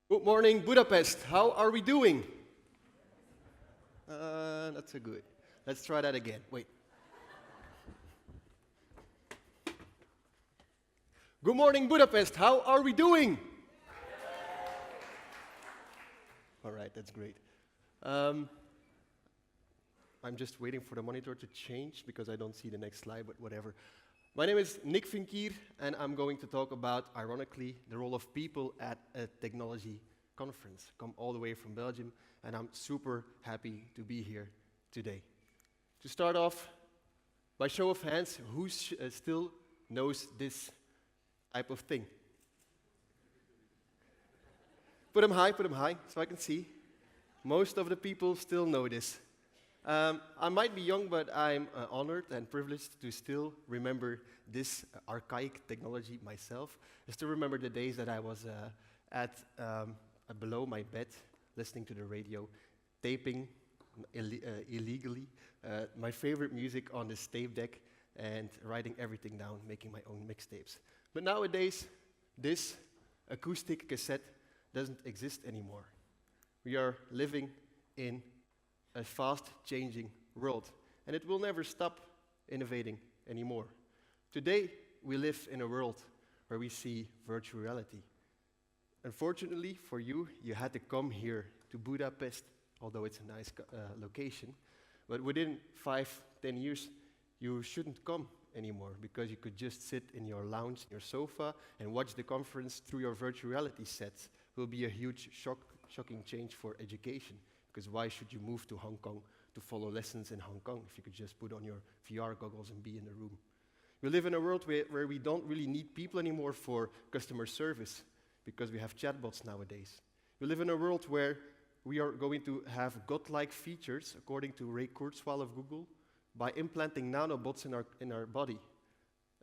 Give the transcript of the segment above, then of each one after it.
Good morning, Budapest. How are we doing? Not so good. Let's try that again. Wait. Good morning, Budapest. How are we doing? All right, that's great. I'm just waiting for the monitor to change because I don't see the next slide, but whatever. My name is Vinckier, and I'm going to talk about, ironically, the role of people at a technology conference. Come all the way from Belgium, and I'm super happy to be here today. To start off, by show of hands, who still knows this type of thing? Put them high, so I can see. Most of the people still know this. I might be young, but I'm honored and privileged to still remember this archaic technology myself. I still remember the days that I was below my bed, listening to the radio, taping illegally my favorite music on this tape deck and writing everything down, making my own mixtapes. But nowadays, this acoustic cassette doesn't exist anymore. We are living in a fast-changing world, and it will never stop innovating anymore. Today, we live in a world where we see virtual reality. Unfortunately for you, you had to come here to Budapest, although it's a nice location, but within 5-10 years, you shouldn't come anymore because you could just sit in your lounge, your sofa, and watch the conference through your virtual reality sets. It will be a huge shocking change for education. Because why should you move to Hong Kong to follow lessons in Hong Kong if you could just put on your VR goggles and be in the room? We live in a world where we don't really need people anymore for customer service because we have chatbots nowadays. We live in a world where we are going to have godlike features, according to Ray Kurzweil of Google, by implanting nanobots in our body.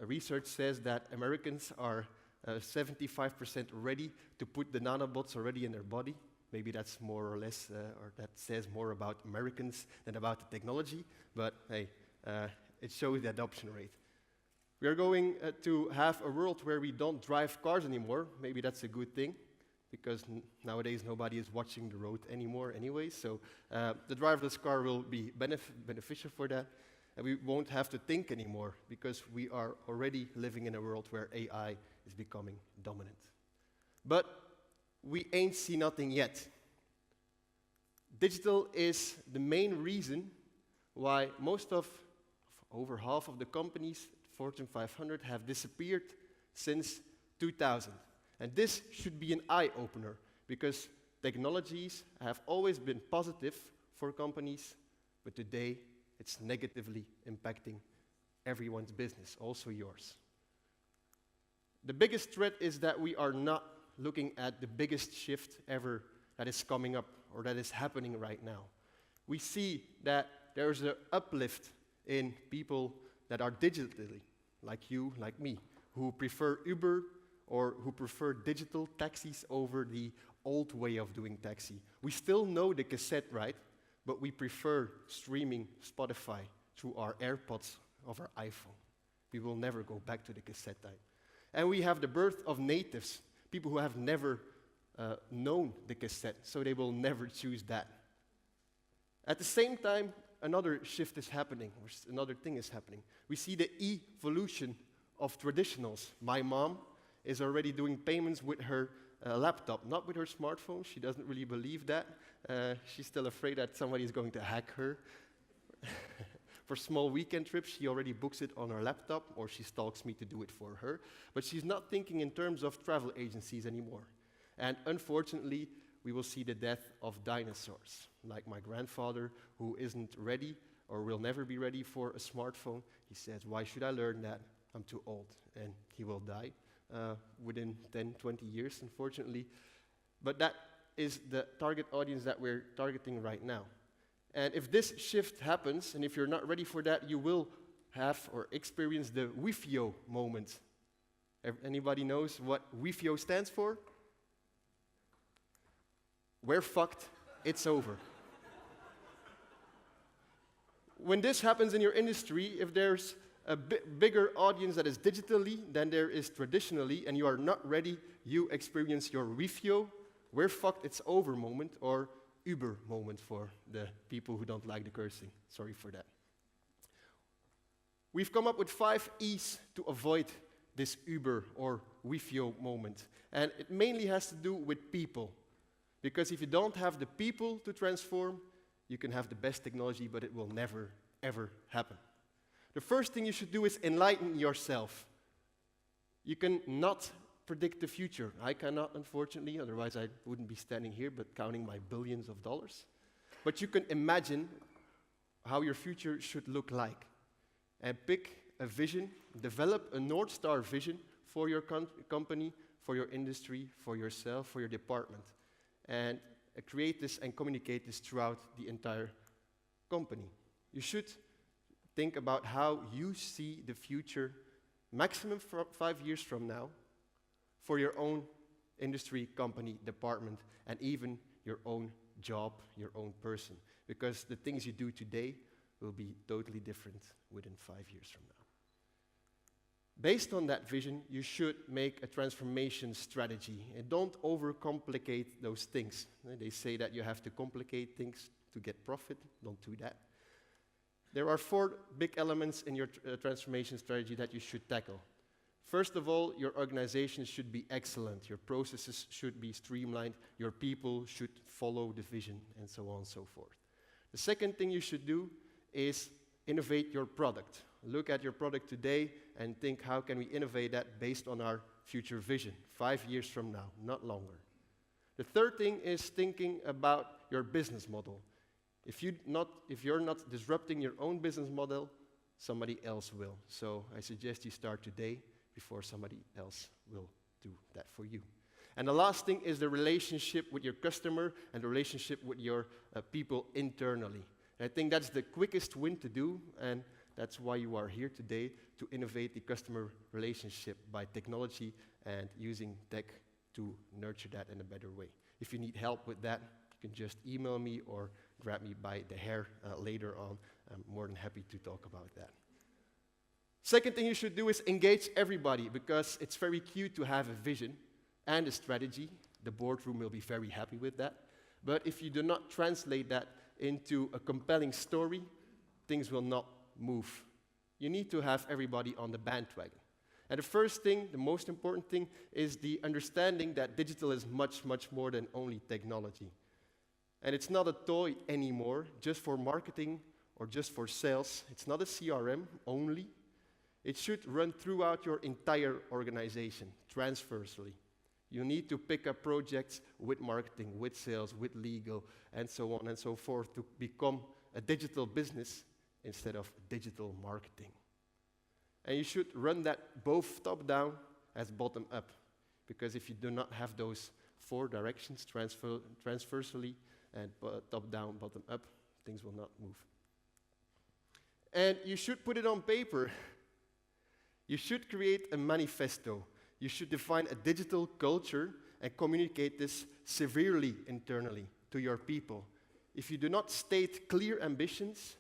Research says that Americans are 75% ready to put the nanobots already in their body. Maybe that's more or less, or that says more about Americans than about the technology, but hey, it shows the adoption rate. We are going to have a world where we don't drive cars anymore. Maybe that's a good thing, because nowadays nobody is watching the road anymore anyway, so the driverless car will be beneficial for that, and we won't have to think anymore, because we are already living in a world where AI is becoming dominant. But we ain't seen nothing yet. Digital is the main reason why over half of the companies, Fortune 500, have disappeared since 2000. And this should be an eye-opener, because technologies have always been positive for companies, but today it's negatively impacting everyone's business, also yours. The biggest threat is that we are not looking at the biggest shift ever that is coming up or that is happening right now. We see that there's an uplift in people that are digitally, like you, like me, who prefer Uber or who prefer digital taxis over the old way of doing taxi. We still know the cassette, right? But we prefer streaming Spotify through our AirPods of our iPhone. We will never go back to the cassette type. And we have the birth of natives, people who have never known the cassette, so they will never choose that. At the same time, another shift is happening, or another thing is happening. We see the evolution of traditionals. My mom is already doing payments with her laptop, not with her smartphone. She doesn't really believe that. She's still afraid that somebody is going to hack her. For small weekend trips, she already books it on her laptop, or she stalks me to do it for her. But she's not thinking in terms of travel agencies anymore. And unfortunately, we will see the death of dinosaurs, like my grandfather, who isn't ready or will never be ready for a smartphone. He says, why should I learn that? I'm too old. And he will die within 10, 20 years, unfortunately. But that is the target audience that we're targeting right now. And if this shift happens, and if you're not ready for that, you will have or experience the WFIO moment. Anybody knows what WFIO stands for? We're fucked, it's over. When this happens in your industry, if there's a bigger audience that is digitally than there is traditionally, and you are not ready, you experience your WFIO, we're fucked, it's over moment, or Uber moment for the people who don't like the cursing. Sorry for that. We've come up with 5 E's to avoid this Uber or WFIO moment. And it mainly has to do with people. Because if you don't have the people to transform, you can have the best technology, but it will never, ever happen. The first thing you should do is enlighten yourself. You cannot predict the future. I cannot, unfortunately, otherwise I wouldn't be standing here, but counting my billions of dollars. But you can imagine how your future should look like. And pick a vision, develop a North Star vision for your company, for your industry, for yourself, for your department. And create this and communicate this throughout the entire company. You should think about how you see the future, maximum 5 years from now, for your own industry, company, department, and even your own job, your own person. Because the things you do today will be totally different within 5 years from now. Based on that vision, you should make a transformation strategy and don't overcomplicate those things. They say that you have to complicate things to get profit. Don't do that. There are 4 big elements in your transformation strategy that you should tackle. First of all, your organization should be excellent. Your processes should be streamlined. Your people should follow the vision, and so on and so forth. The second thing you should do is innovate your product. Look at your product today and think, how can we innovate that based on our future vision, 5 years from now, not longer. The third thing is thinking about your business model. If you're not disrupting your own business model, somebody else will. So I suggest you start today before somebody else will do that for you. And the last thing is the relationship with your customer and the relationship with your people internally. And I think that's the quickest win to do, and that's why you are here today, to innovate the customer relationship by technology and using tech to nurture that in a better way. If you need help with that, you can just email me or grab me by the hair later on. I'm more than happy to talk about that. Second thing you should do is engage everybody, because it's very cute to have a vision and a strategy. The boardroom will be very happy with that. But if you do not translate that into a compelling story, things will not move. You need to have everybody on the bandwagon. And the first thing, the most important thing, is the understanding that digital is much, much more than only technology. And it's not a toy anymore, just for marketing or just for sales. It's not a CRM only. It should run throughout your entire organization, transversely. You need to pick up projects with marketing, with sales, with legal, and so on and so forth to become a digital business instead of digital marketing. And you should run that both top-down as bottom-up, because if you do not have those 4 directions, transversally and top-down, bottom-up, things will not move. And you should put it on paper. You should create a manifesto. You should define a digital culture and communicate this severely internally to your people. If you do not state clear ambitions,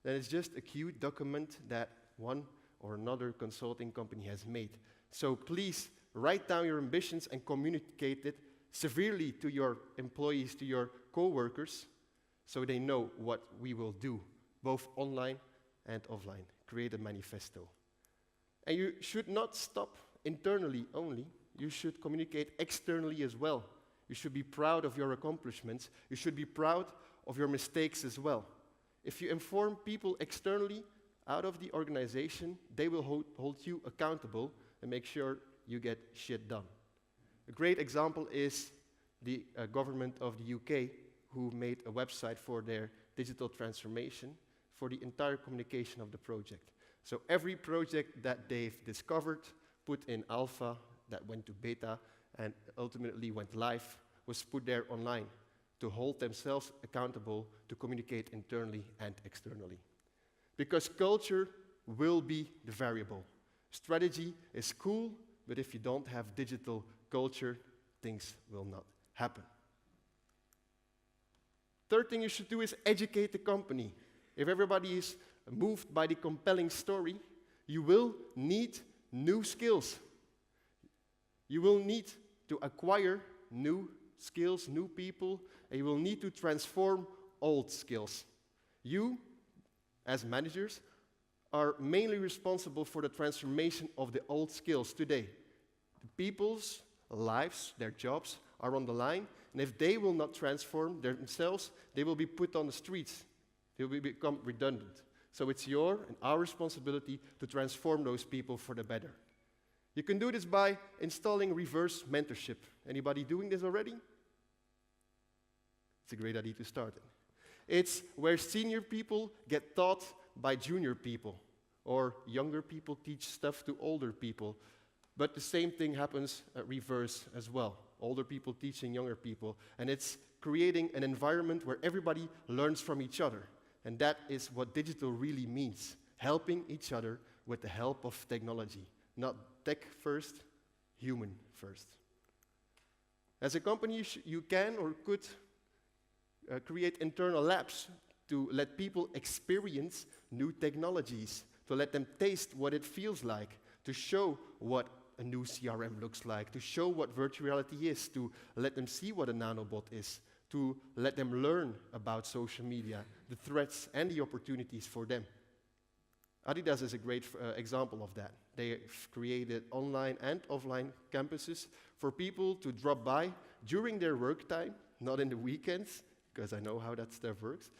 then it's just a cute document that one or another consulting company has made. So please write down your ambitions and communicate it severely to your employees, to your co-workers, so they know what we will do, both online and offline. Create a manifesto. And you should not stop internally only. You should communicate externally as well. You should be proud of your accomplishments. You should be proud of your mistakes as well. If you inform people externally out of the organization, they will hold you accountable and make sure you get shit done. A great example is the government of the UK, who made a website for their digital transformation for the entire communication of the project. So every project that they've discovered, put in alpha, that went to beta, and ultimately went live, was put there online to hold themselves accountable to communicate internally and externally. Because culture will be the variable. Strategy is cool, but if you don't have digital culture, things will not happen. Third thing you should do is educate the company. If everybody is moved by the compelling story, you will need new skills. You will need to acquire new skills, new people, and you will need to transform old skills. You, as managers, are mainly responsible for the transformation of the old skills today. The people's lives, their jobs, are on the line, and if they will not transform themselves, they will be put on the streets. They will become redundant. So it's your and our responsibility to transform those people for the better. You can do this by installing reverse mentorship. Anybody doing this already? It's a great idea to start it. It's where senior people get taught by junior people, or younger people teach stuff to older people. But the same thing happens reverse as well. Older people teaching younger people. And it's creating an environment where everybody learns from each other. And that is what digital really means. Helping each other with the help of technology. Not tech first, human first. As a company, you can or could create internal labs to let people experience new technologies, to let them taste what it feels like, to show what a new CRM looks like, to show what virtual reality is, to let them see what a nanobot is, to let them learn about social media, the threats and the opportunities for them. Adidas is a great example of that. They've created online and offline campuses for people to drop by during their work time, not in the weekends, because I know how that stuff works.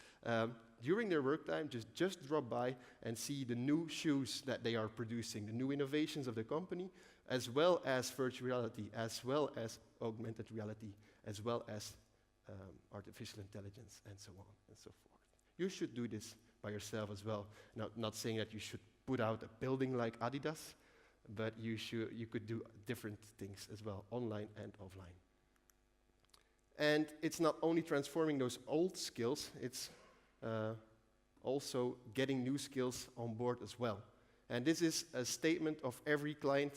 During their work time, just drop by and see the new shoes that they are producing, the new innovations of the company, as well as virtual reality, as well as augmented reality, as well as artificial intelligence, and so on and so forth. You should do this by yourself as well. Not saying that you should put out a building like Adidas, but you could do different things as well, online and offline. And it's not only transforming those old skills, it's also getting new skills on board as well. And this is a statement of every client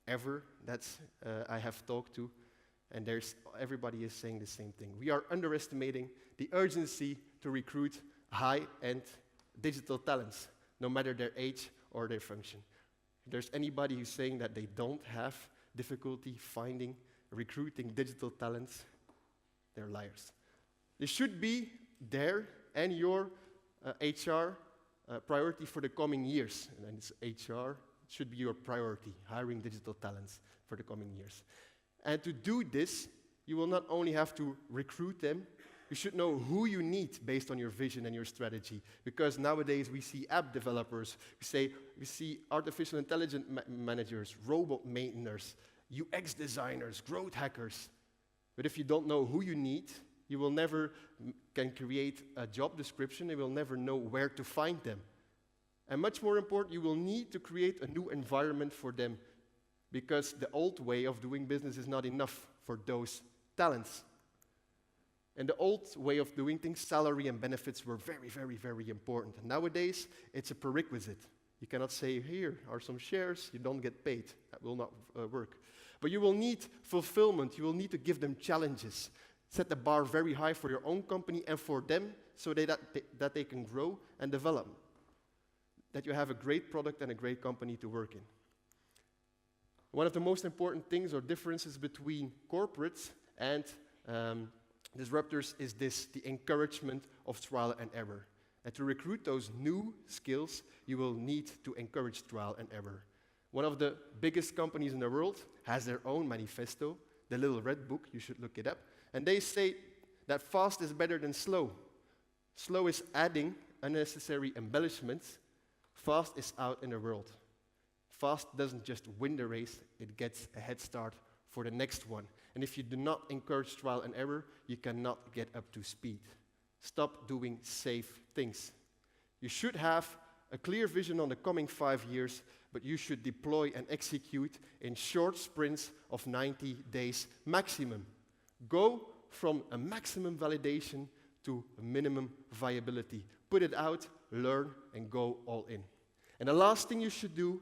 ever that I have talked to, and everybody is saying the same thing. We are underestimating the urgency to recruit high-end digital talents, no matter their age or their function. If there's anybody who's saying that they don't have difficulty recruiting digital talents, they're liars. This should be there and your HR priority for the coming years. And then it's HR, it should be your priority, hiring digital talents for the coming years. And to do this, you will not only have to recruit them, you should know who you need based on your vision and your strategy. Because nowadays we see app developers, we see artificial intelligence managers, robot maintainers, UX designers, growth hackers. But if you don't know who you need, you will never can create a job description, you will never know where to find them. And much more important, you will need to create a new environment for them, because the old way of doing business is not enough for those talents. And the old way of doing things, salary and benefits, were very, very, very important. And nowadays, it's a prerequisite. You cannot say, here are some shares, you don't get paid. That will not work. But you will need fulfillment. You will need to give them challenges. Set the bar very high for your own company and for them, so that they can grow and develop. That you have a great product and a great company to work in. One of the most important things or differences between corporates and disruptors is the encouragement of trial and error. And to recruit those new skills, you will need to encourage trial and error. One of the biggest companies in the world has their own manifesto, the little red book, you should look it up. And they say that fast is better than slow. Slow is adding unnecessary embellishments. Fast is out in the world. Fast doesn't just win the race, it gets a head start for the next one. And if you do not encourage trial and error, you cannot get up to speed. Stop doing safe things. You should have a clear vision on the coming 5 years, but you should deploy and execute in short sprints of 90 days maximum. Go from a maximum validation to a minimum viability. Put it out, learn, and go all in. And the last thing you should do,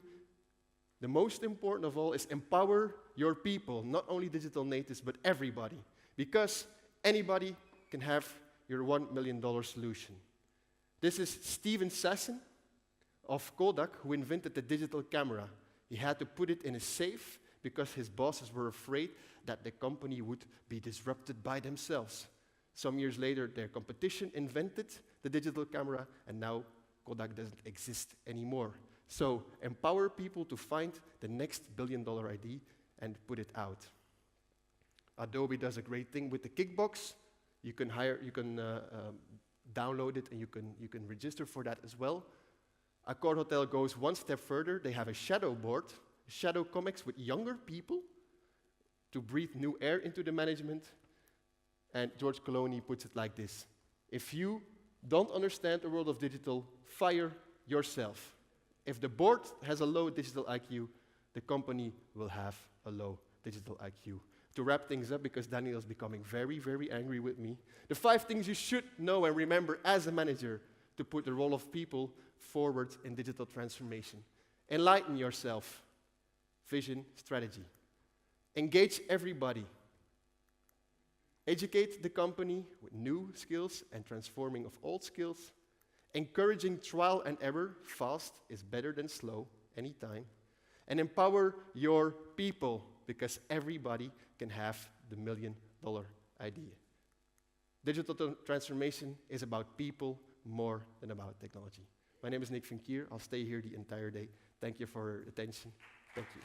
the most important of all, is empower your people, not only digital natives, but everybody. Because anybody can have your $1 million solution. This is Steven Sasson of Kodak who invented the digital camera. He had to put it in a safe because his bosses were afraid that the company would be disrupted by themselves. Some years later, their competition invented the digital camera, and now Kodak doesn't exist anymore. So empower people to find the next billion-dollar idea and put it out. Adobe does a great thing with the Kickbox. You can download it and you can register for that as well. Accor Hotel goes one step further. They have a shadow board, shadow COMEX with younger people to breathe new air into the management. And George Clooney puts it like this: if you don't understand the world of digital, fire yourself. If the board has a low digital IQ, the company will have a low digital IQ. To wrap things up, because Daniel is becoming very, very angry with me, the 5 things you should know and remember as a manager to put the role of people forward in digital transformation. Enlighten yourself. Vision, strategy. Engage everybody. Educate the company with new skills and transforming of old skills. Encouraging trial and error. Fast is better than slow, anytime. And empower your people, because everybody can have the $1 million idea. Digital transformation is about people more than about technology. My name is Vinckier. I'll stay here the entire day. Thank you for your attention. Thank you.